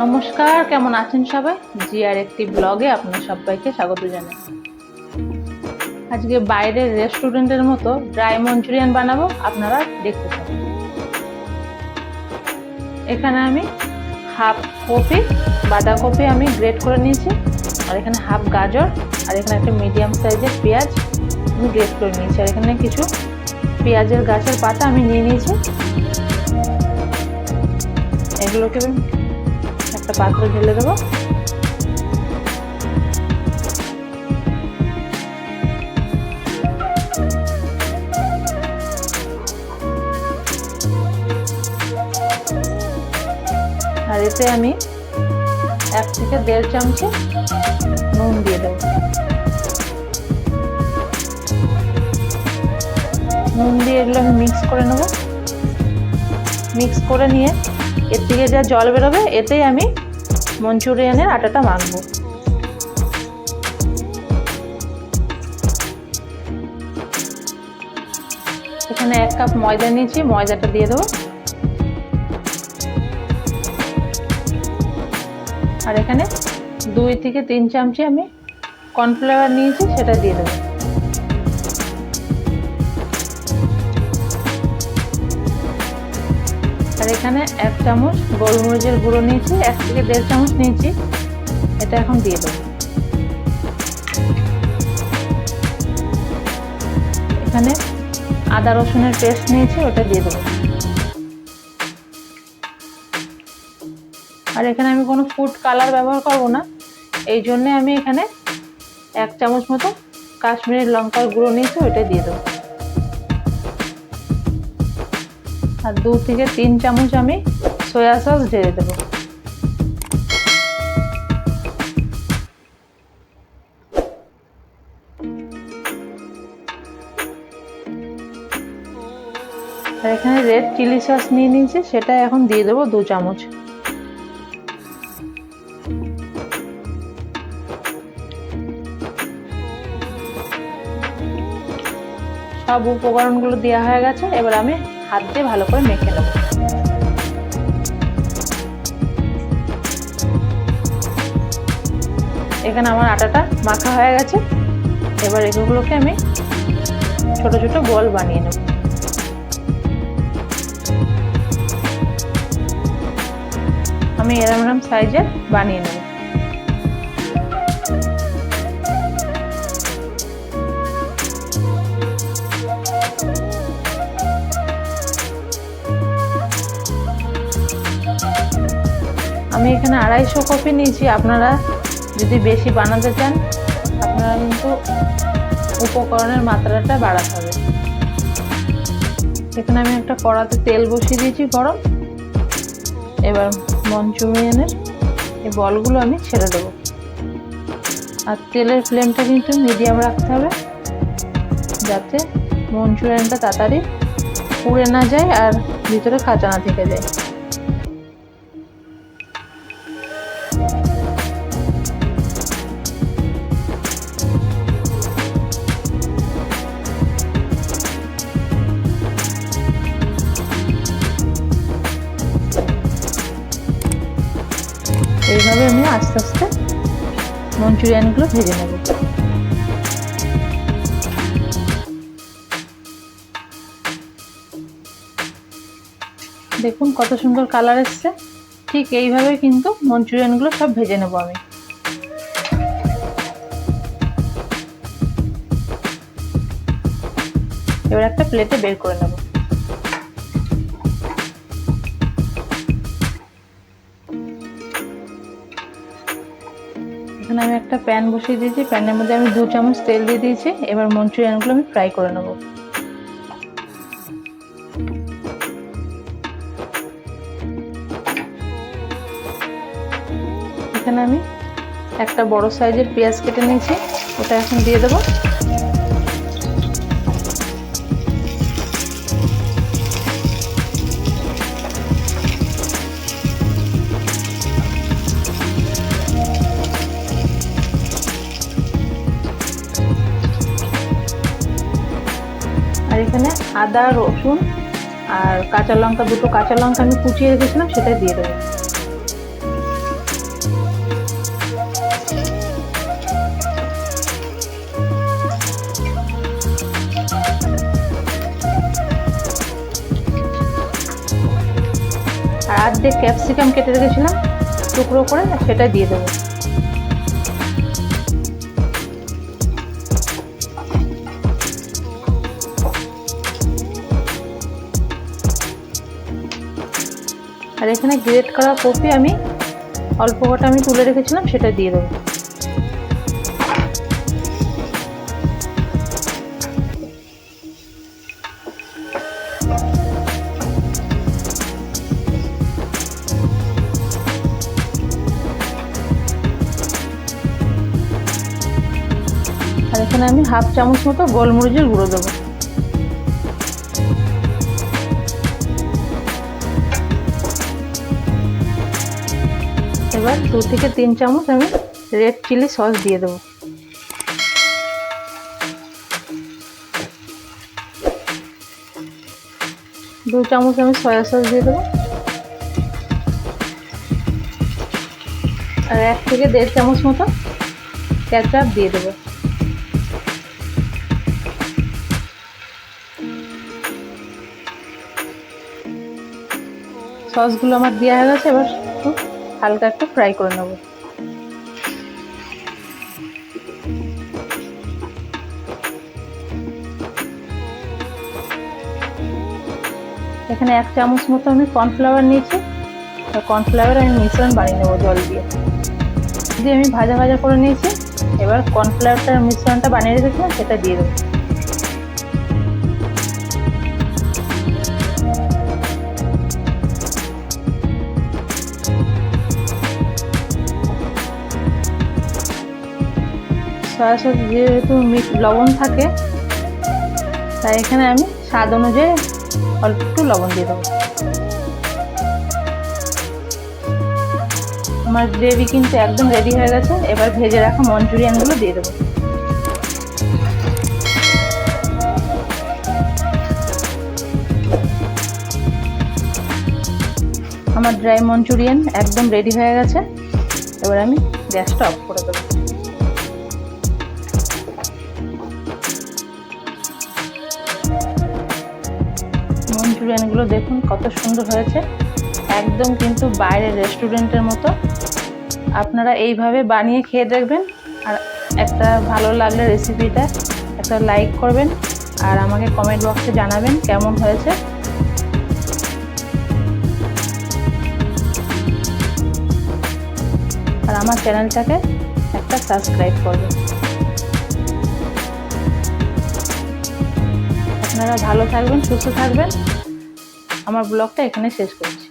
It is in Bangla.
নমস্কার, কেমন আছেন সবাই? জিআর একটি ব্লগে আপনার সবাইকে স্বাগত জানাই। আজকে বাইরের রেস্টুরেন্টের মতো ড্রাই মঞ্চুরিয়ান বানাবো, আপনারা দেখতে থাকুন। এখানে আমি হাফ কপি বাঁধাকপি আমি গ্রেট করে নিয়েছি, আর এখানে হাফ গাজর, আর এখানে একটা মিডিয়াম সাইজের পেঁয়াজ আমি গ্রেট করে নিয়েছি, আর এখানে কিছু পেঁয়াজের গাছের পাতা আমি নিয়ে নিয়েছি। এগুলোকে একটা পাত্রে ঢেলে দেবো। আর এতে আমি 1 থেকে 1.5 চামচে নুন দিয়ে দেবো। নুন দিয়ে এগুলো আমি মিক্স করে নেব। মিক্স করে নিয়ে এর থেকে যা জল বেরোবে এতেই আমি মঞ্চুরিয়ানের আটাটা মাখবো। এখানে 1 কাপ ময়দা নিয়েছি, ময়দাটা দিয়ে দেবো। আর এখানে 2 থেকে 3 চামচে আমি কর্নফ্লাওয়ার নিয়েছি, সেটা দিয়ে দেবো। আর এখানে 1 চামচ গোলমরিচের গুঁড়ো নিয়েছি, 1 থেকে 1.5 চামচ নিয়েছি, এটা এখন দিয়ে দেবো। এখানে আদা রসুনের পেস্ট নিয়েছি, ওটা দিয়ে দেবো। আর এখানে আমি কোনো ফুড কালার ব্যবহার করব না, এই জন্যে আমি এখানে 1 চামচ মতো কাশ্মীরি লঙ্কার গুঁড়ো নিয়েছি, ওইটা দিয়ে দেবো। আর 2 থেকে 3 চামচ আমি সয়া সস ঢেলে দেবো। আর এখানে রেড চিলি সস নিয়ে নিয়েছি, সেটা এখন দিয়ে দেবো 2 চামচ। সব উপকরণগুলো দেওয়া হয়ে গেছে, এবার আমি হাত দিয়ে ভালো করে মেখে নেব। এখানে আমার আটাটা মাখা হয়ে গেছে, এবার এগুলোকে আমি ছোট ছোট বল বানিয়ে নেব। আমি এরকম সাইজের বানিয়ে নেব। আমি এখানে 250 কপি নিয়েছি, আপনারা যদি বেশি বানাতে চান আপনারা কিন্তু উপকরণের মাত্রাটা বাড়াতে হবে। এখানে আমি একটা কড়াতে তেল বসিয়ে দিয়েছি গরম। এবার মঞ্চুরিয়ানের এই বলগুলো আমি ছেড়ে দেবো। আর তেলের ফ্লেমটা কিন্তু মিডিয়াম রাখতে হবে, যাতে মঞ্চুরিয়ানটা তাড়াতাড়ি পুড়ে না যায় আর ভিতরে কাঁচা না থেকে যায়। এইভাবে আমি আস্তে আস্তে মঞ্চুরিয়ানগুলো ভেজে নেব। দেখুন কত সুন্দর কালার এসছে। ঠিক এইভাবে কিন্তু মঞ্চুরিয়ানগুলো সব ভেজে নেব আমি। এবার একটা প্লেটে বের করে নেব। এখানে আমি একটা প্যান বসিয়ে দিয়েছি, প্যানের মধ্যে আমি 2 চামচ তেল দিয়ে দিয়েছি। এবার মঞ্চুরিয়ানগুলো আমি ফ্রাই করে নেব। এখানে আমি একটা বড় সাইজের পেঁয়াজ কেটে নিয়েছি, ওটা এখন দিয়ে দেবো। আর এখানে আদা রসুন আর কাঁচা লঙ্কা, 2টো কাঁচা লঙ্কা আমি কুচিয়ে রেখেছিলাম, সেটা দিয়ে দেবো। দিয়ে ক্যাপসিকাম কেটে রেখেছিলাম টুকরো করে, সেটা দিয়ে দেবো। আর এখানে গ্রেট করা কপি আমি অল্প কটা আমি তুলে রেখেছিলাম, সেটা দিয়ে দেবো। আর এখানে আমি হাফ চামচ মতো গোলমরিচের গুঁড়ো দেবো। এবার 2 থেকে 3 চামচ আমি রেড চিলি সস দিয়ে দেবো। দু চামচ আমি সয়া সস দিয়ে দেবো। আর 1 থেকে 1.5 চামচ মতো কেচাপ দিয়ে দেবো। সসগুলো আমার দেওয়া হয়ে গেছে, এবার একটু হালকা একটু ফ্রাই করে নেব। এখানে 1 চামচ মতো আমি কর্নফ্লাওয়ার নিয়েছি, কর্নফ্লাওয়ার আমি মিশ্রণ বানিয়ে নেবো জল দিয়ে। আমি ভাজা ভাজা করে নিয়েছি, এবার কর্নফ্লাওয়ারটার মিশ্রণটা বানিয়ে রেখেছিলাম সেটা দিয়ে দেবো। সয়া সস যেহেতু লবণ থাকে, তাই এখানে আমি স্বাদ অনুযায়ী অল্প একটু লবণ দিয়ে দেবো। আমার গ্রেভি কিন্তু একদম রেডি হয়ে গেছে, এবার ভেজে রাখা মঞ্চুরিয়ানগুলো দিয়ে দেবো। আমার ড্রাই মঞ্চুরিয়ান একদম রেডি হয়ে গেছে, এবার আমি গ্যাসটা অফ করে দেবো। মঞ্চুরিয়ানগুলো দেখুন কত সুন্দর হয়েছে, একদম কিন্তু বাইরের রেস্টুরেন্টের মতো। আপনারা এইভাবে বানিয়ে খেয়ে দেখবেন, আর একটা ভালো লাগলে রেসিপিটা একটা লাইক করবেন, আর আমাকে কমেন্ট বক্সে জানাবেন কেমন হয়েছে। আর আমার চ্যানেলটাকে একটা সাবস্ক্রাইব করবেন। আপনারা ভালো থাকবেন, সুস্থ থাকবেন। আমার ব্লগটা এখানে শেষ করছি।